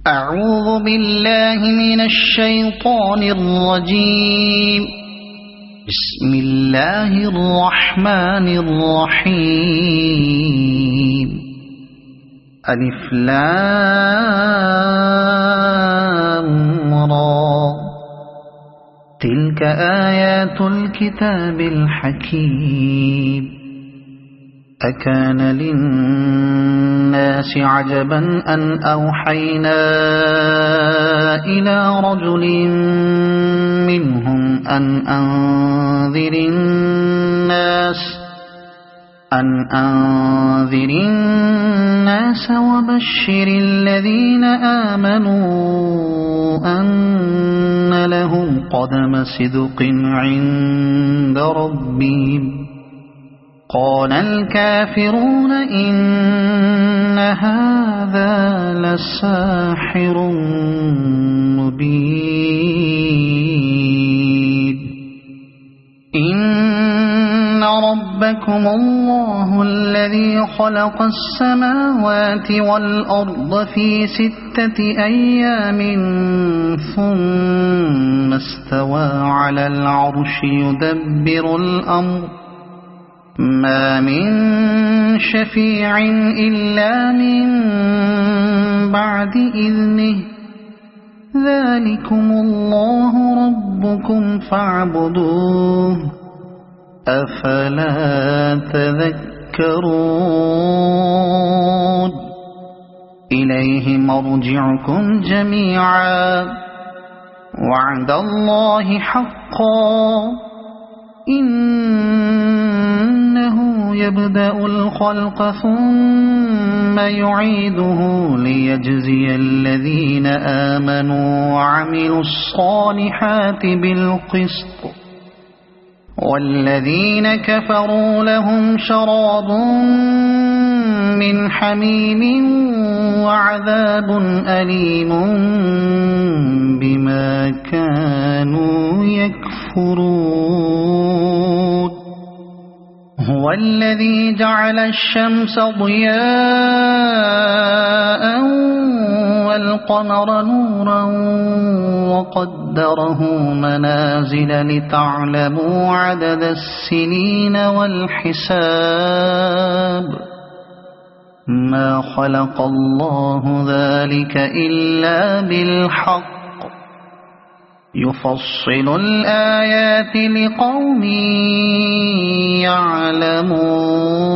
أعوذ بالله من الشيطان الرجيم. بسم الله الرحمن الرحيم. ألف لام را. تلك آيات الكتاب الحكيم. أكان للناس عجبا أن أوحينا إلى رجل منهم أن أنذر الناس وبشر الذين آمنوا أن لهم قدم صدق عند ربهم. قال الكافرون إن هذا لساحر مبين. إن ربكم الله الذي خلق السماوات والأرض في 6 أيام ثم استوى على العرش يدبر الأمر ما من شفيع إلا من بعد إذنه. ذلكم الله ربكم فاعبدوه أفلا تذكرون. إليه مرجعكم جميعا وعد الله حقا. إنه يبدأ الخلق ثم يعيده ليجزي الذين آمنوا وعملوا الصالحات بالقسط والذين كفروا لهم شراب من حميم وعذاب أليم بما كانوا يكفرون. هو الذي جعل الشمس ضياء والقمر نورا وقدره منازل لتعلموا عدد السنين والحساب. ما خلق الله ذلك إلا بالحق. يفصل الآيات لقوم يعلمون.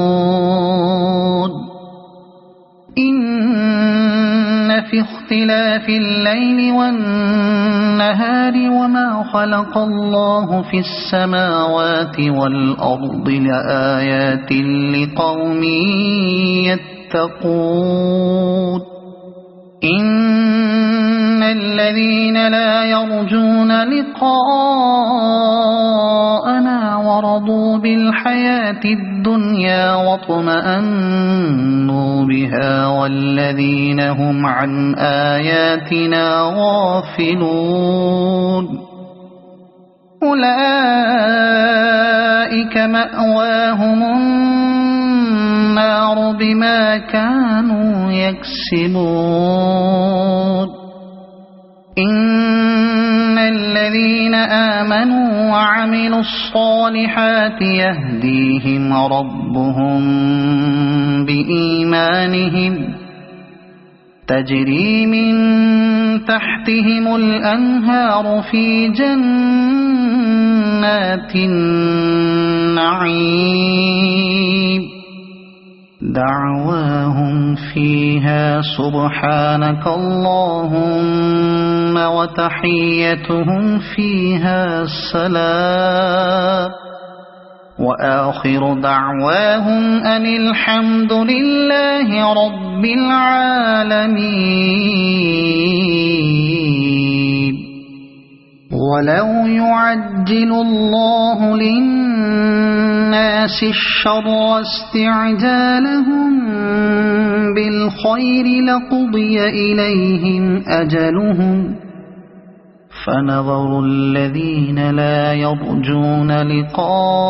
إن في اختلاف الليل والنهار وما خلق الله في السماوات والأرض لآيات لقوم يتقون. إن الذين لا يرجون لقاءنا ورضوا بالحياة الدنيا واطمأنوا بها والذين هم عن آياتنا غافلون أولئك مأواهم النار بما كانوا يكسبون. إن الذين آمنوا وعملوا الصالحات يهديهم ربهم بإيمانهم تجري من تحتهم الأنهار في جنات النعيم. دعواهم فيها سبحانك اللهم وتحيتهم فيها سلام وآخر دعواهم أن الحمد لله رب العالمين. ولو يعجل الله للناس الشر استعجالهم بالخير لقضي إليهم أجلهم فنظر الذين لا يرجون لقاءنا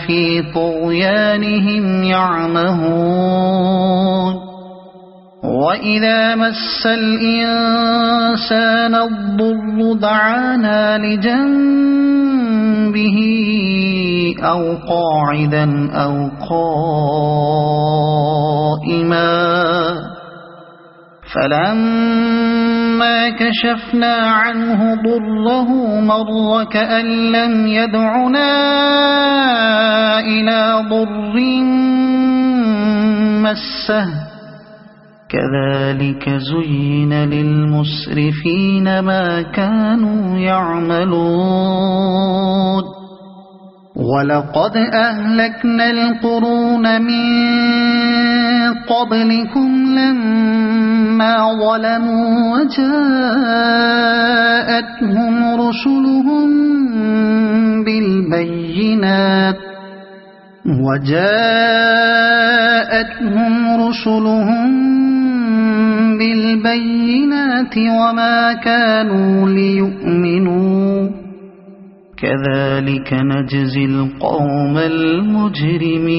في طغيانهم يعمهون وإذا مس الإنسان الضر دعانا لجنبه أو قاعدا أو قائما فلما كشفنا عنه ضره مر كأن لم يدعنا إلى ضر مسه كذلك زين للمسرفين ما كانوا يعملون ولقد أهلكنا القرون من قبلكم لما ظلموا وجاءتهم رسلهم بالبينات وما كانوا ليؤمنوا كذلك نجزي القوم المجرمين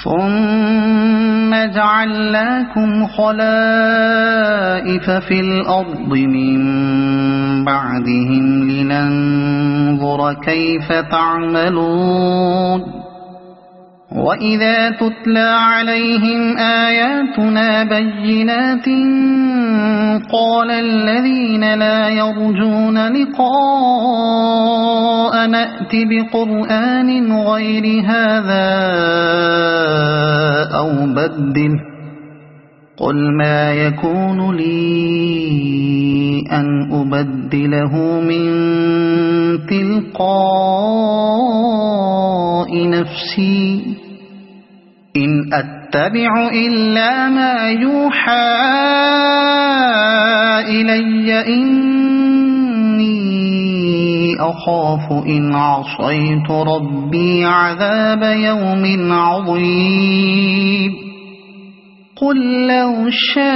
ثم جعلناكم خلائف في الأرض من بعدهم لننظر كيف تعملون وإذا تتلى عليهم آياتنا بينات قال الذين لا يرجون لقاء نأت بقرآن غير هذا أو بدله قل ما يكون لي أن أبدله من تلقاء نفسي إن أتبع إلا ما يوحى إلي إني أخاف إن عصيت ربي عذاب يوم عظيم قل لو شاء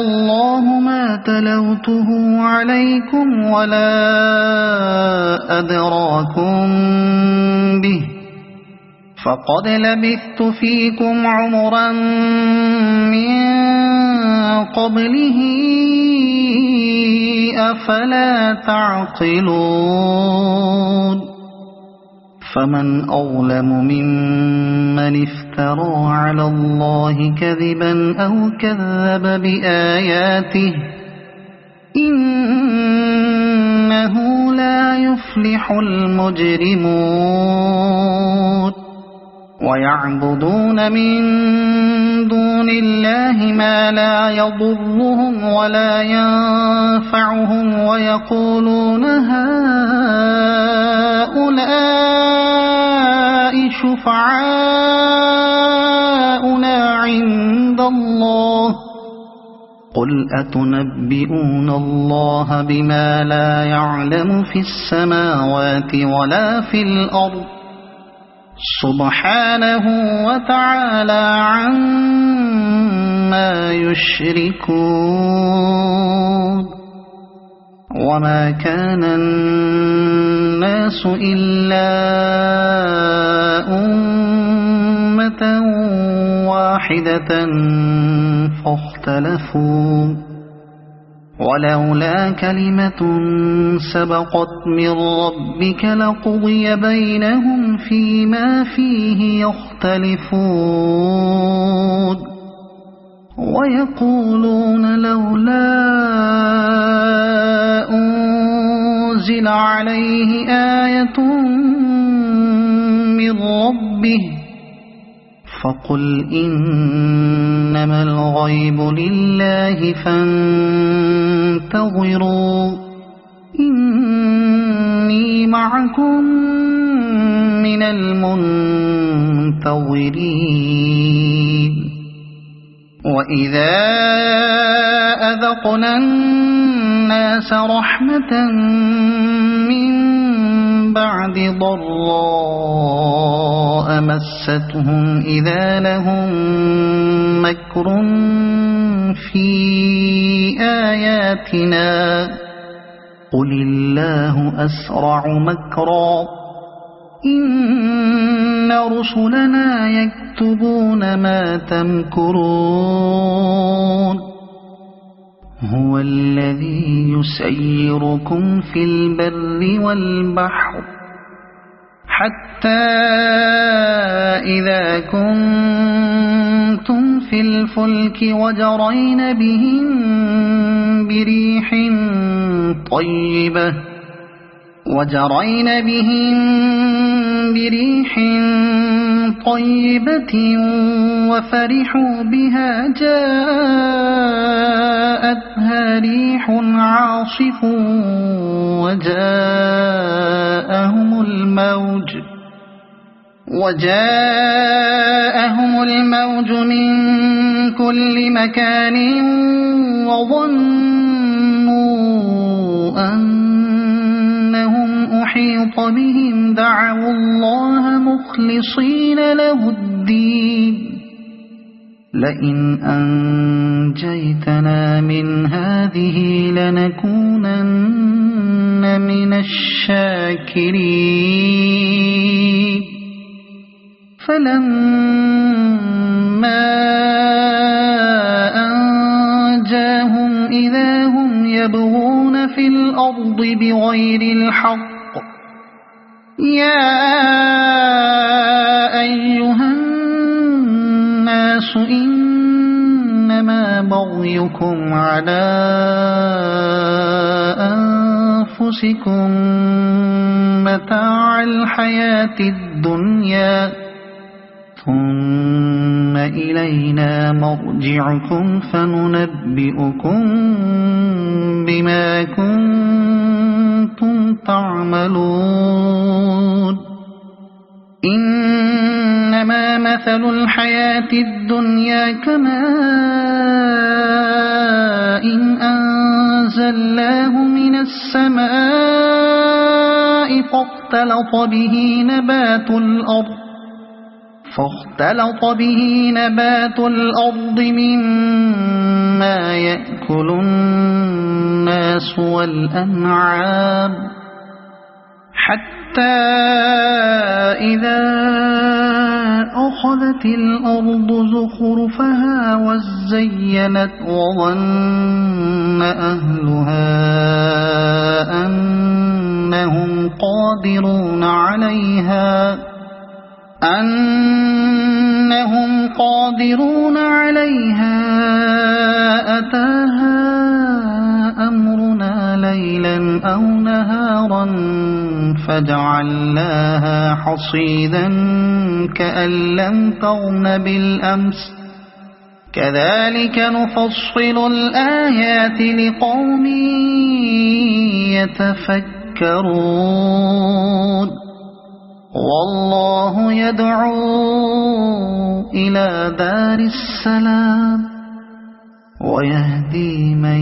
الله ما تلوته عليكم ولا أدراكم به فقد لبثت فيكم عمرا من قبله أفلا تعقلون فمن أظلم ممن افترى على الله كذبا أو كذب بآياته إنه لا يفلح المجرمون ويعبدون من دون الله ما لا يضرهم ولا ينفعهم ويقولون هؤلاء شفعاؤنا عند الله قل أتنبئون الله بما لا يعلم في السماوات ولا في الأرض سبحانه وتعالى عما يشركون وما كان الناس إلا أمة واحدة فاختلفوا ولولا كلمة سبقت من ربك لقضي بينهم فيما فيه يختلفون ويقولون لولا أنزل عليه آية من ربه فقل إنما الغيب لله فانتظروا إني معكم من المنتظرين وإذا أذقنا الناس رحمة من بعد ضراء مستهم إذا لهم مكر في آياتنا قل الله أسرع مكرا إن رسلنا يكتبون ما تمكرون هو الذي يسيركم في البر والبحر حتى إذا كنتم في الفلك وجرين بهم بريح طيبة وفرحوا بها جاءتها ريح عاصف وجاءهم الموج من كل مكان وظنوا أنهم أحيط بهم دعوا الله مخلصين له الدين لئن أنجيتنا من هذه لنكونن من الشاكرين فلما أنجاهم إذا هم يبغون في الأرض بغير الحق يا أيها الناس إنما بغيكم على أنفسكم متاع الحياة الدنيا ثم إلينا مرجعكم فننبئكم بما كنتم تعملون إنما مثل الحياة الدنيا كماء أنزلناه من السماء فاختلط به نبات الأرض مما يأكل الناس والأنعام حتى إذا أخذت الأرض زخرفها وزينت وظن أهلها أنهم قادرون عليها أتاها أمرنا ليلا أو نهارا فجعلناها حصيدا كأن لم تغن بالأمس كذلك نفصل الآيات لقوم يتفكرون والله يدعو إلى دار السلام ويهدي من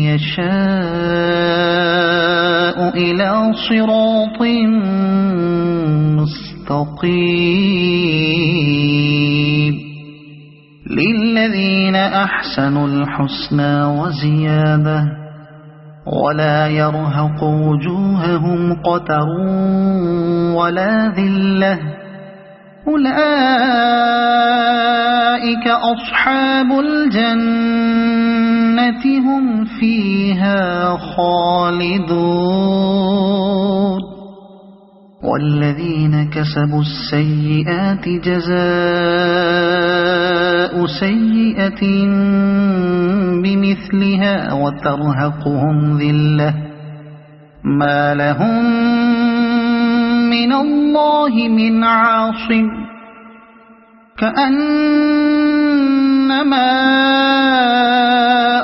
يشاء إلى صراط مستقيم للذين أحسنوا الحسنى وزيادة ولا يرهق وجوههم قتر ولا ذلة أولئك أصحاب الجنة هم فيها خالدون والذين كسبوا السيئات جزاء سيئة بمثلها وترهقهم ذلة ما لهم من الله من عاصم كأنما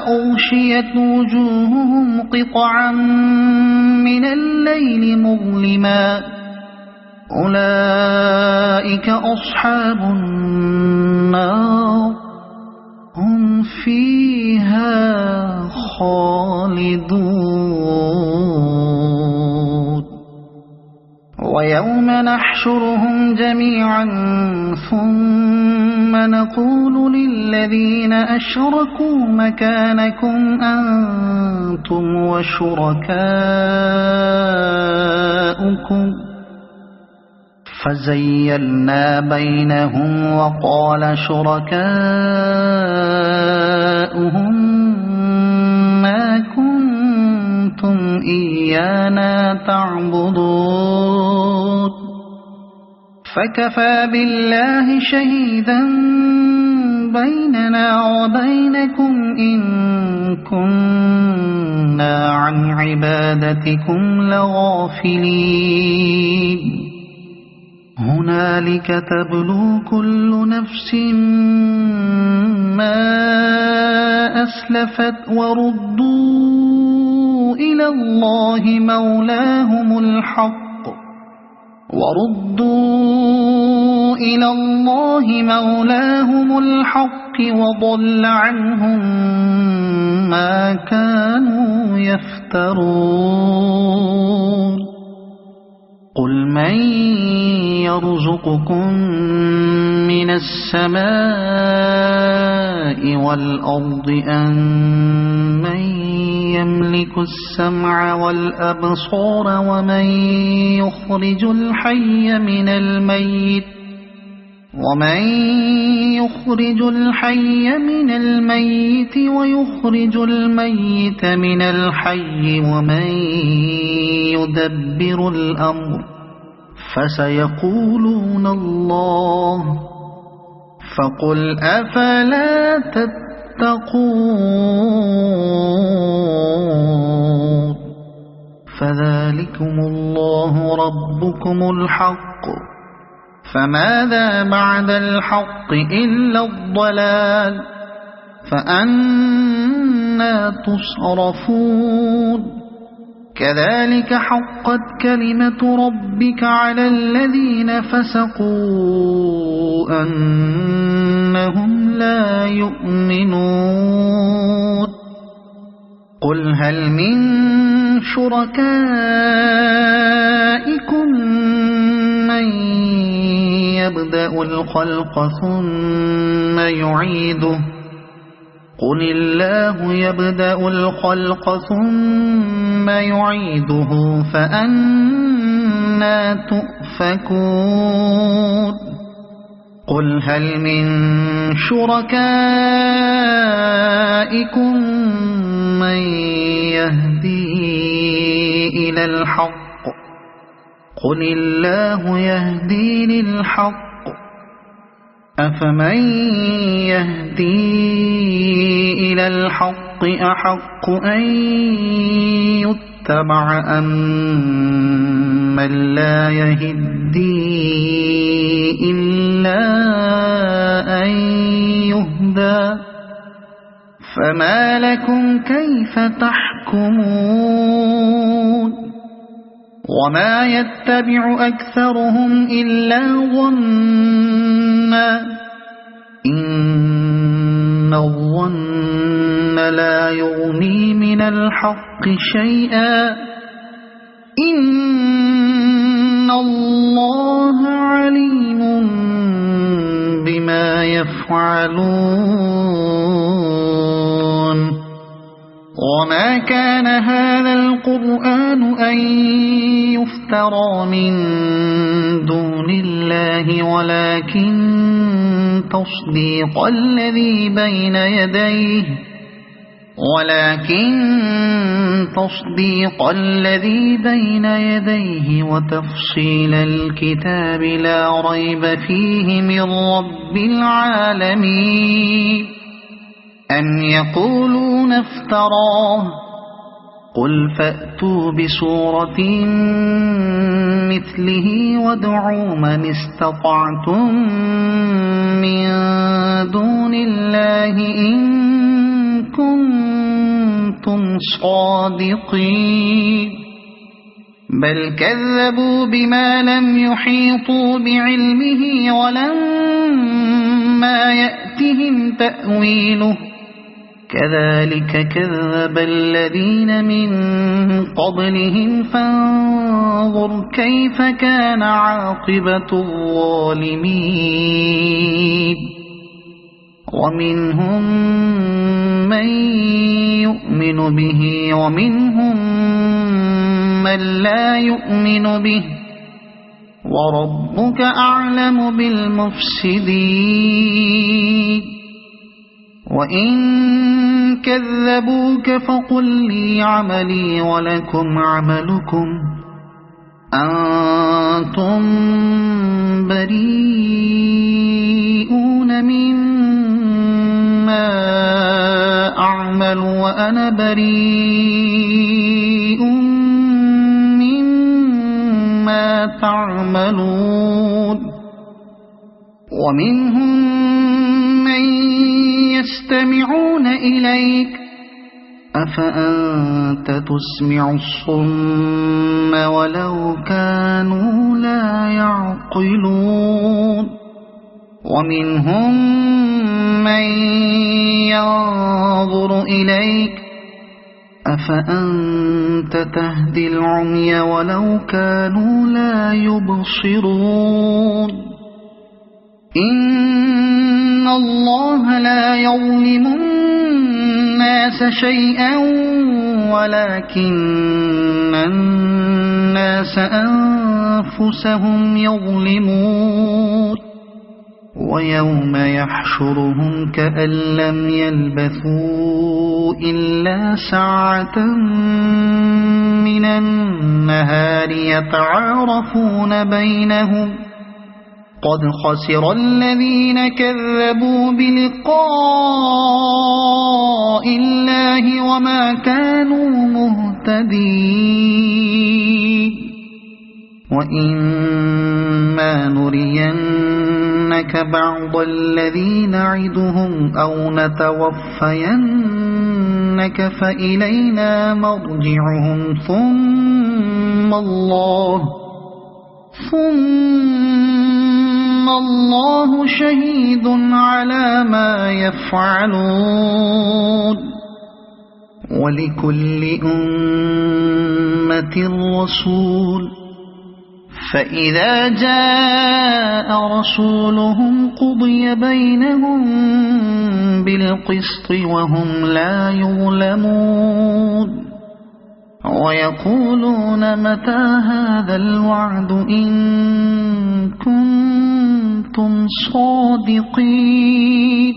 أغشيت وجوههم قطعا من الليل مظلما أولئك أصحاب النار هم فيها خالدون ويوم نحشرهم جميعا ثم نقول للذين أشركوا مكانكم أنتم وشركاؤكم فزيلنا بينهم وقال شركاؤهم ما كنتم إيانا تعبدون فكفى بالله شهيدا بيننا وبينكم إن كنا عن عبادتكم لغافلين هنالك تبلو كل نفس ما أسلفت وردوا إلى الله مولاهم الحق وضل عنهم ما كانوا يفترون قل من يرزقكم من السماء والأرض أمن يملك السمع والأبصار ومن يخرج الحي من الميت ويخرج الميت من الحي ومن يدبر الأمر فسيقولون الله فقل أفلا تتقون فذلكم الله ربكم الحق فماذا بعد الحق إلا الضلال فأنى تصرفون كذلك حقت كلمة ربك على الذين فسقوا أنهم لا يؤمنون قل هل من شركائكم من يبدأ الخلق ثم يعيده قل الله يبدأ الخلق ثم يعيده فأنى تؤفكون قل هل من شركائكم من يهدي إلى الحق قل الله يهدي للحق أفمن يهدي إلى الحق أحق أن يتبع أم من لا يهدي إلا أن يهدى فما لكم كيف تحكمون وما يتبع أكثرهم إلا ظنا إن الظن لا يغني من الحق شيئا إن الله عليم بما يفعلون وما كان هذا القرآن أن يفترى من دون الله ولكن تصديق الذي بين يديه وتفصيل الكتاب لا ريب فيه من رب العالمين أم يقولون افتراه قل فأتوا بسورة مثله وادعوا من استطعتم من دون الله إن كنتم صادقين بل كذبوا بما لم يحيطوا بعلمه ولما يأتهم تأويله كذلك كذب الذين من قبلهم فانظر كيف كان عاقبة الظالمين ومنهم من يؤمن به ومنهم من لا يؤمن به وربك أعلم بالمفسدين وإن كذبوك فقل لي عملي ولكم عملكم أنتم بريئون مما أعمل وأنا بريء مما تعملون ومنهم من يستمعون إليك أفأنت تسمع الصم ولو كانوا لا يعقلون ومنهم من ينظر إليك أفأنت تهدي العمي ولو كانوا لا يبصرون إن الله لا يظلم الناس شيئا ولكن الناس أنفسهم يظلمون ويوم يحشرهم كأن لم يلبثوا إلا ساعة من النهار يتعارفون بينهم قد خسر الذين كذبوا بلقاء الله وما كانوا مهتدين وإما نرينك بعض الذي نعدهم أو نتوفينك فإلينا مرجعهم ثم الله شهيد على ما يفعلون ولكل أمة رسول فإذا جاء رسولهم قضي بينهم بالقسط وهم لا يظلمون ويقولون متى هذا الوعد إن كنتم صادقين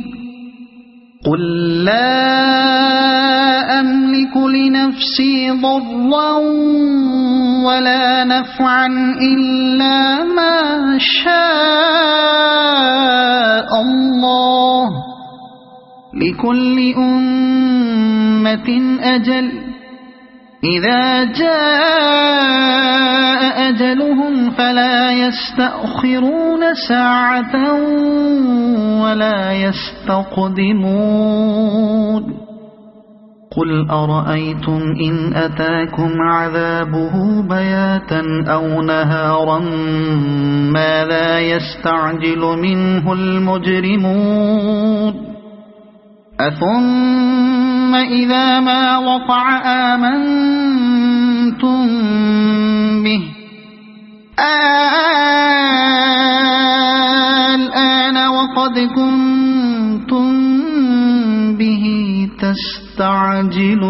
قل لا أملك لنفسي ضرا ولا نفعا إلا ما شاء الله لكل أمة أجل إذا جاء أجلهم فلا يستأخرون ساعة ولا يستقدمون قل أرأيتم إن أتاكم عذابه بياتا أو نهارا ماذا يستعجل منه المجرمون أثم إذا ما وقع آمنتم به الآن وقد كنتم به تستعجلون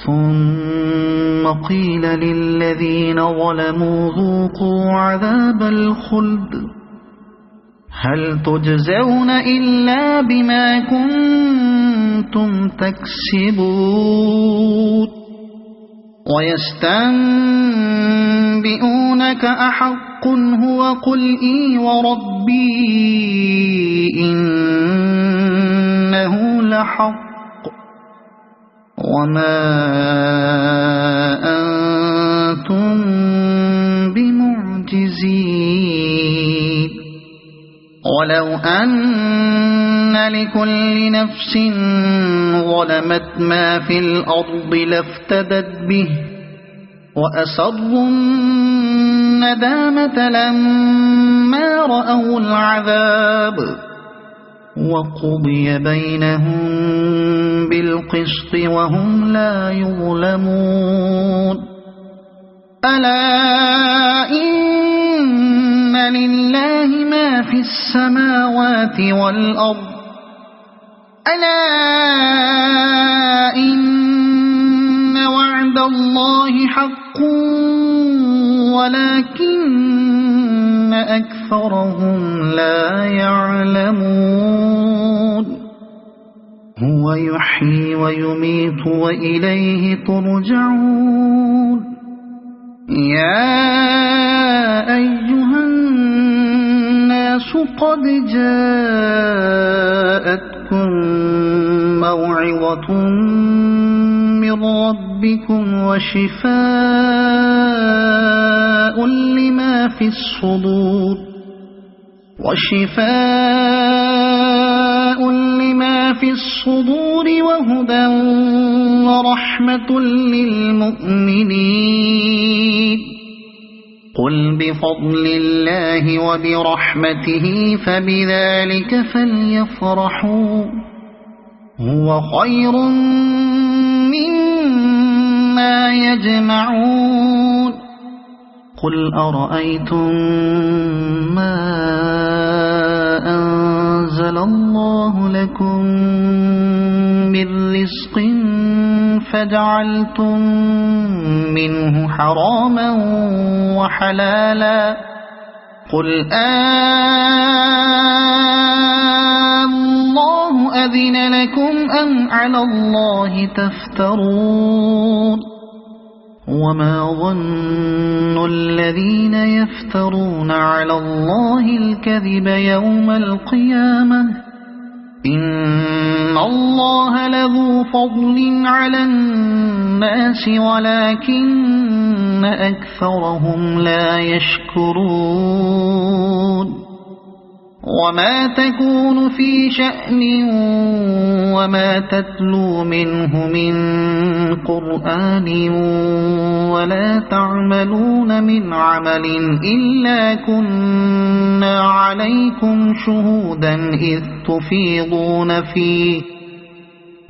ثم قيل للذين ظلموا ذوقوا عذاب الخلد هل تجزون إلا بما كنتم تكسبون ويستنبئونك أحق هو قل إي وربي إنه لحق وما أنتم بمعجزين ولو أن لكل نفس ظلمت ما في الأرض لافتدت به وأسروا الندامة لما رأوا العذاب وقضي بينهم بالقسط وهم لا يظلمون ألا إن لله ما في السماوات والأرض ألا إن وعد الله حق ولكن أكثرهم لا يعلمون هو يحيي ويميت وإليه ترجعون يا أيها الناس قد جاءتكم موعظة من ربكم وشفاء لما في الصدور وهدى ورحمة للمؤمنين قل بفضل الله وبرحمته فبذلك فليفرحوا هو خير مما يجمعون قل أرأيتم ما أنزل الله لكم من رزق فجعلتم منه حراما وحلالا قل الله أذن لكم أم على الله تفترون وما ظن الذين يفترون على الله الكذب يوم القيامة إن الله لذو فضل على الناس ولكن أكثرهم لا يشكرون وما تكون في شأن وما تتلو منه من قرآن ولا تعملون من عمل إلا كنا عليكم شهودا إذ تفيضون فيه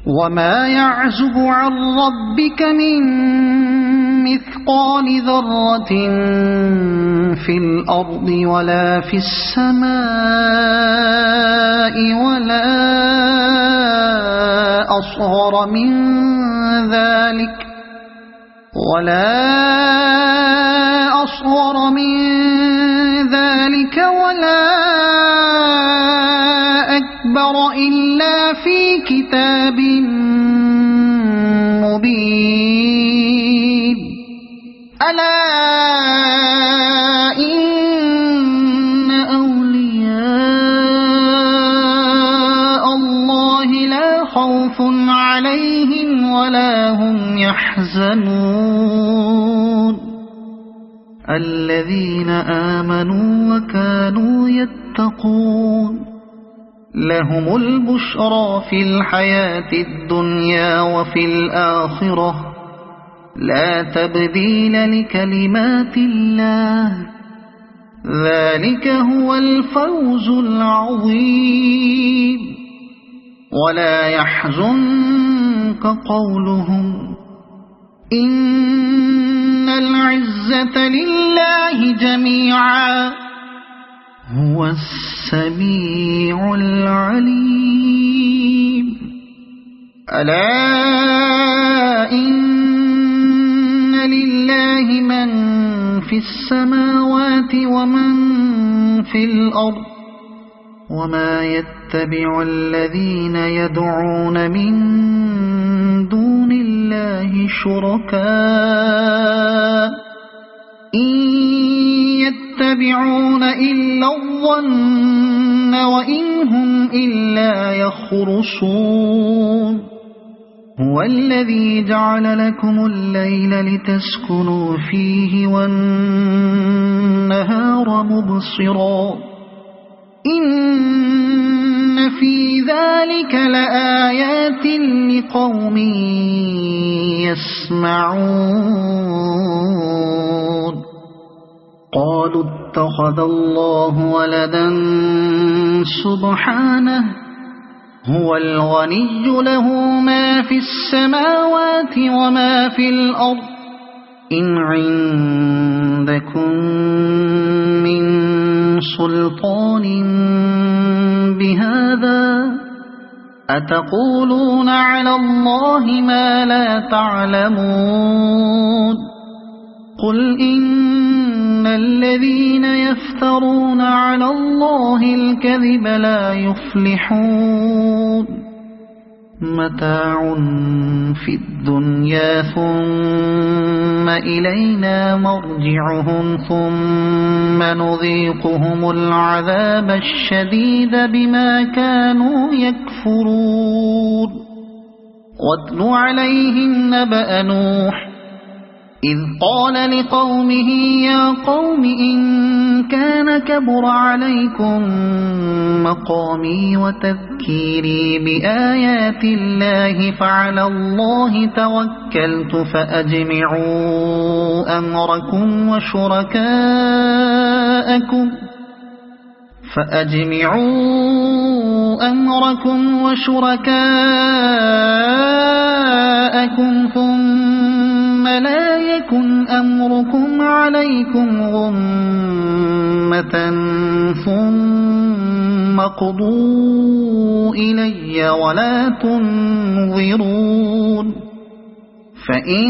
وما يعزب عن ربك من مثقال ذرة في الأرض ولا في السماء ولا أصغر من ذلك ولا أكبر إلا في كتاب مبين ألا إن أولياء الله لا خوف عليهم ولا هم يحزنون الذين آمنوا وكانوا يتقون لهم البشرى في الحياة الدنيا وفي الآخرة لا تبديل لكلمات الله ذلك هو الفوز العظيم ولا يحزنك قولهم إن العزة لله جميعا هو السميع العليم ألا إن لله من في السماوات ومن في الأرض وما يتبع الذين يدعون من دون الله شركاء إن يتبعون إلا الظن وإن هم إلا يخرصون هو الذي جعل لكم الليل لتسكنوا فيه والنهار مبصرا إن في ذلك لآيات لقوم يسمعون قالوا اتخذ الله ولدا سبحانه هو الغني له ما في السماوات وما في الأرض إن عندكم من سلطان بهذا أتقولون على الله ما لا تعلمون قل إن إن الذين يفترون على الله الكذب لا يفلحون متاع في الدنيا ثم إلينا مرجعهم ثم نذيقهم العذاب الشديد بما كانوا يكفرون واتل عليهم نبأ نوح إذ قال لقومه يا قوم إن كان كبر عليكم مقامي وتذكيري بآيات الله فعلى الله توكلت فأجمعوا أمركم وشركاءكم ثم لا يكن أمركم عليكم غمة ثم قضوا إلي ولا تنظرون فإن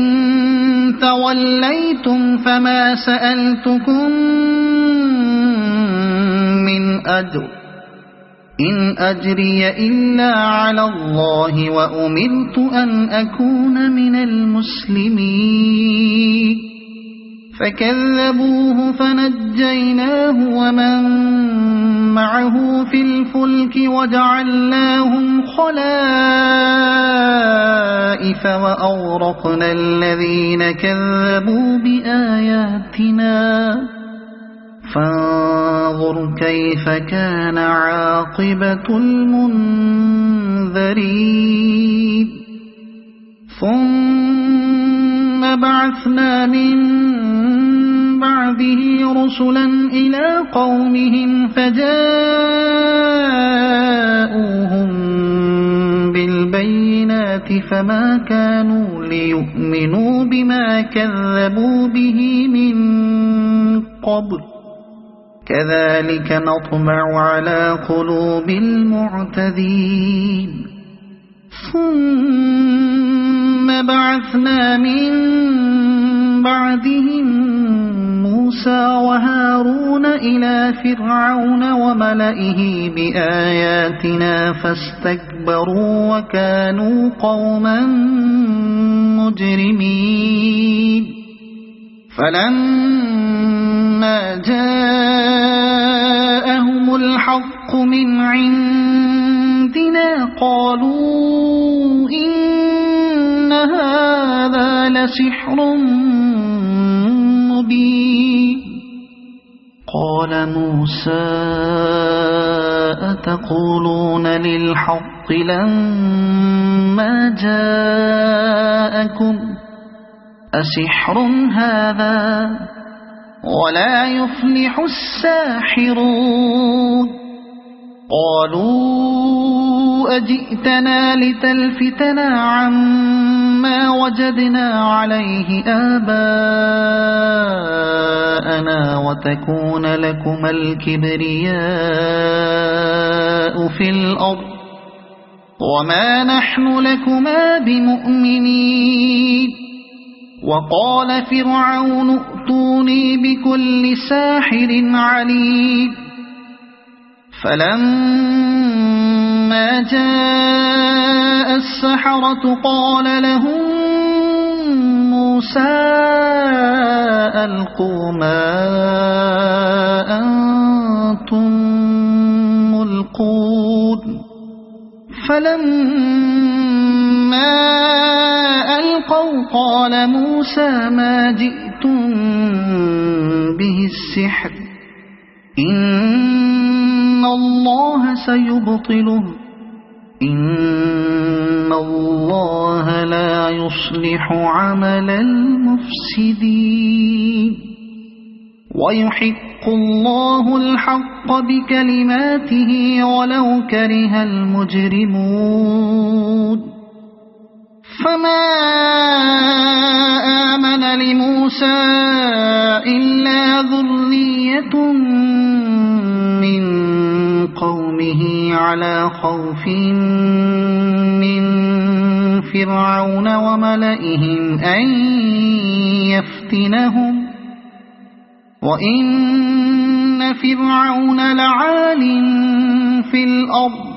توليتم فما سألتكم من أجر إن أجري إلا على الله وأمرت أن أكون من المسلمين فكذبوه فنجيناه ومن معه في الفلك وجعلناهم خلائف وأغرقنا الذين كذبوا بآياتنا فانظر كيف كان عاقبة المنذرين ثم بعثنا من بعده رسلا إلى قومهم فجاءوهم بالبينات فما كانوا ليؤمنوا بما كذبوا به من قبل كذلك نطبع على قلوب المعتدين ثم بعثنا من بعدهم موسى وهارون إلى فرعون وملئه بآياتنا فاستكبروا وكانوا قوما مجرمين فلما جاءهم الحق من عندنا قالوا إن هذا لسحر مبين قال موسى أتقولون للحق لما جاءكم أسحر هذا ولا يفلح الساحرون قالوا أجئتنا لتلفتنا عما وجدنا عليه آباءنا وتكون لكما الكبرياء في الأرض وما نحن لكما بمؤمنين وقال فرعون ائتوني بكل ساحر عليم فلما جاء السحرة قال لهم موسى ألقوا ما أنتم ملقون فلما ألقوا قال موسى ما جئتم به السحر إن الله سيبطله إن الله لا يصلح عمل المفسدين ويحق الله الحق بكلماته ولو كره المجرمون فما آمن لموسى إلا ذرية من قومه على خوف من فرعون وملئهم أن يفتنهم وإن فرعون لعال في الأرض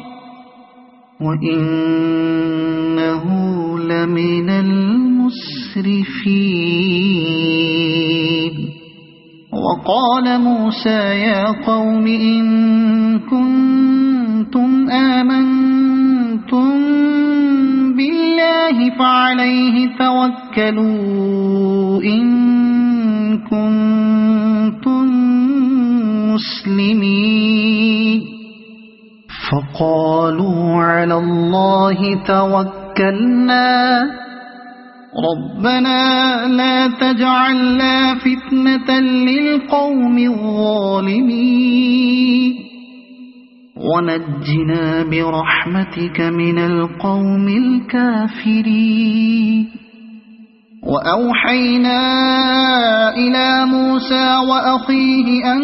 وإنه لمن المسرفين وقال موسى يا قوم إن كنتم آمنتم بالله فعليه توكلوا إن كنتم مسلمين فقالوا على الله توكلنا ربنا لا تجعلنا فتنة للقوم الظالمين ونجنا برحمتك من القوم الكافرين وأوحينا إلى موسى وأخيه أن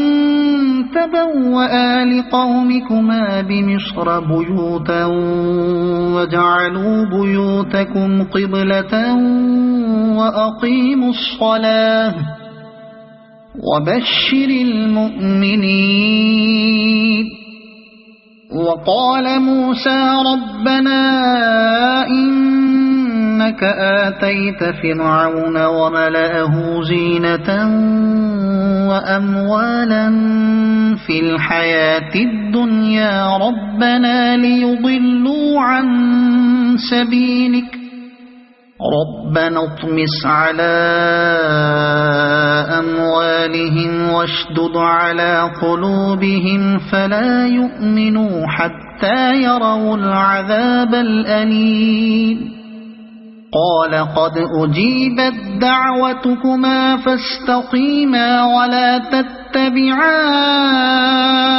تبوأ لقومكما بمصر بيوتا وجعلوا بيوتكم قبلة وأقيموا الصلاة وبشر المؤمنين وقال موسى ربنا إنك آتيت فرعون وملأه زينة وأموالا في الحياة الدنيا ربنا ليضلوا عن سبيلك ربنا اطمس على أموالهم واشدد على قلوبهم فلا يؤمنوا حتى يروا العذاب الأليم قال قد أجيبت دعوتكما فاستقيما ولا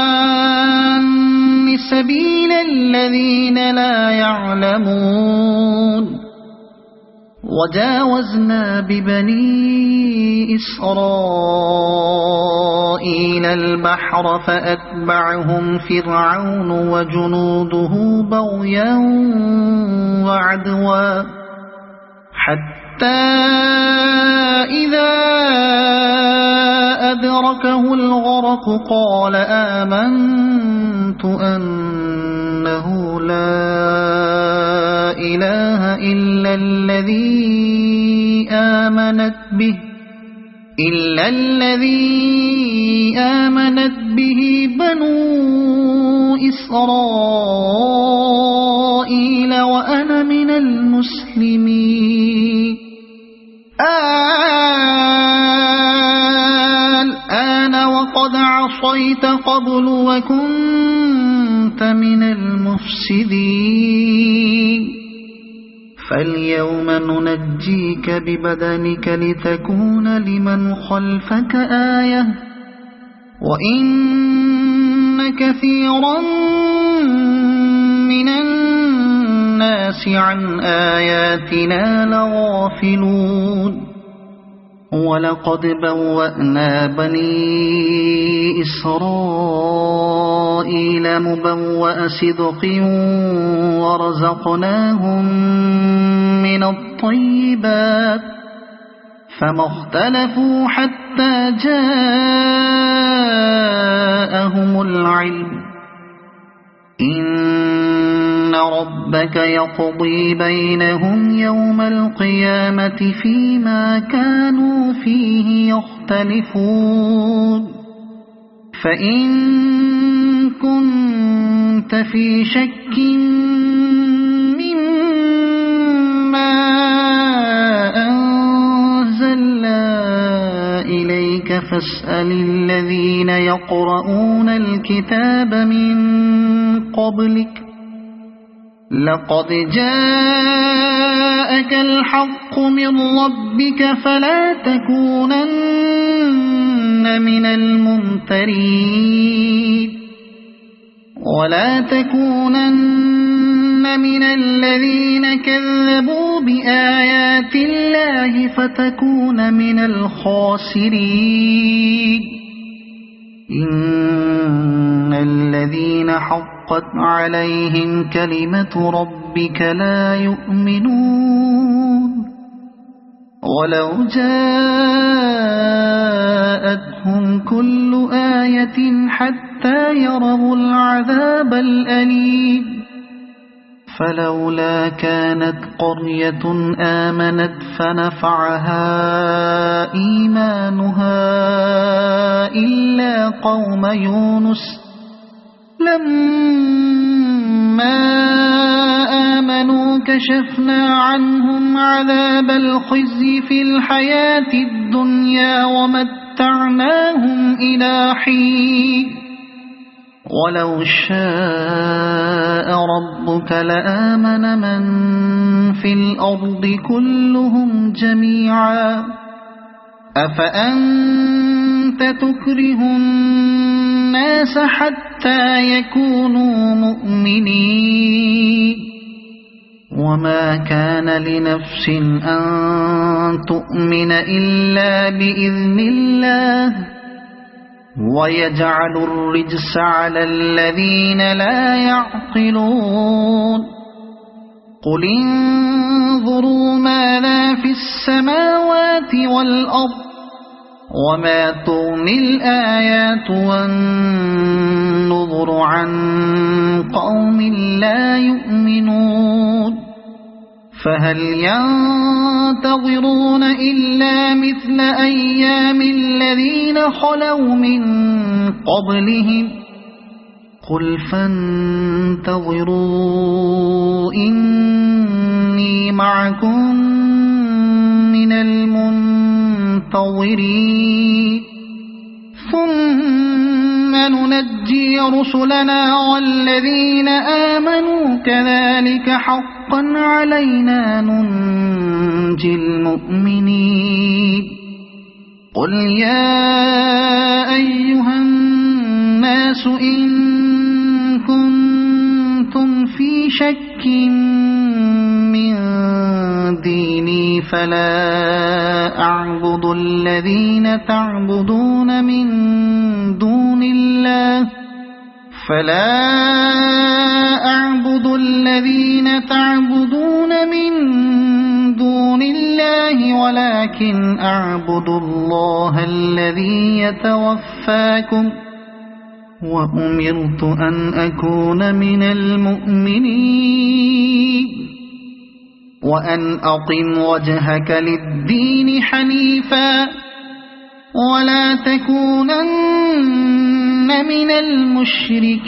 تتبعان سبيل الذين لا يعلمون وجاوزنا ببني إسرائيل البحر فأتبعهم فرعون وجنوده بغيا وعدوا حتى إذا أدركه الغرق قال آمنت أنه لا إله إلا الذي آمنت به بنو إسرائيل وأنا من المسلمين الآن وقد عصيت قبل وكنت من المفسدين فاليوم ننجيك ببدنك لتكون لمن خلفك آية وإن كثيرا من الناس عن آياتنا لغافلون ولقد بوأنا بني إسرائيل مبوأ صدق ورزقناهم من الطيبات فما اختلفوا حتى جاءهم العلم إن ربك يقضي بينهم يوم القيامة فيما كانوا فيه يختلفون فإن كنت في شك مما أنزلنا إليك فاسأل الذين يقرؤون الكتاب من قبلك لقد جاءك الحق من ربك فلا تكونن من الممترين ولا تكونن من الذين كذبوا بآيات الله فتكون من الخاسرين إن الذين حقت عليهم كلمة ربك لا يؤمنون ولو جاءتهم كل آية حتى يروا العذاب الأليم فلولا كانت قرية آمنت فنفعها إيمانها إلا قوم يونس لما آمنوا كشفنا عنهم عذاب الخزي في الحياة الدنيا ومتعناهم إلى حين ولو شاء ربك لآمن من في الأرض كلهم جميعا أفأنت تكره الناس حتى يكونوا مؤمنين وما كان لنفس أن تؤمن إلا بإذن الله ويجعل الرجس على الذين لا يعقلون قل انظروا ماذا في السماوات والأرض وما تغني الآيات والنذر عن قوم لا يؤمنون فهل ينتظرون إلا مثل أيام الذين خلوا من قبلهم قل فانتظروا إني معكم من المنتظرين ثم ننجي رسلنا والذين آمنوا كذلك حقا علينا ننجي المؤمنين قل يا أيها الناس إن كنتم في شك من ديني فلا أعبد الذين تعبدون من دون الله ولكن أعبد الله الذي يتوفاكم وأمرت أن أكون من المؤمنين وأن أقم وجهك للدين حنيفا ولا تكونن من المشركين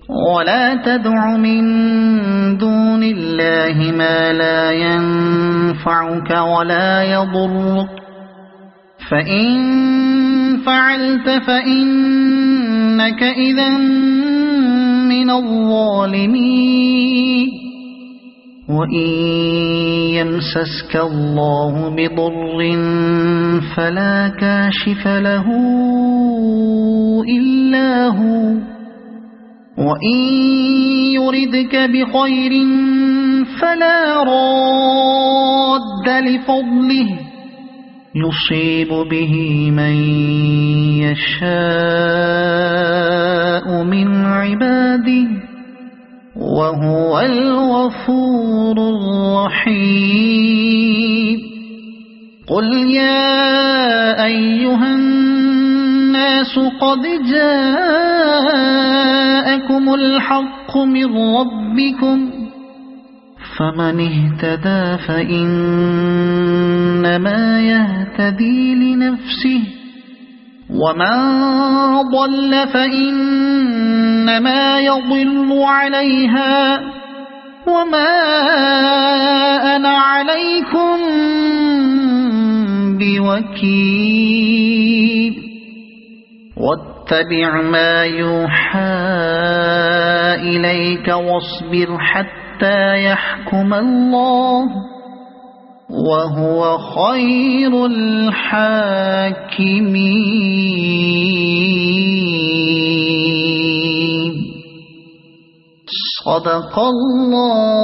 ولا تدع من دون الله ما لا ينفعك ولا يضرك فإن فعلت فإنك إذا من الظالمين وإن يمسسك الله بضر فلا كاشف له إلا هو وإن يردك بخير فلا راد لفضله يصيب به من يشاء من عباده وهو الغفور الرحيم قل يا أيها الناس قد جاءكم الحق من ربكم فمن اهتدى فإنما يهتدي لنفسه ومن ضل فإنما يضل عليها وما أنا عليكم بوكيل واتبع ما يوحى إليك واصبر حتى يحكم الله وهو خير الحاكمين صدق الله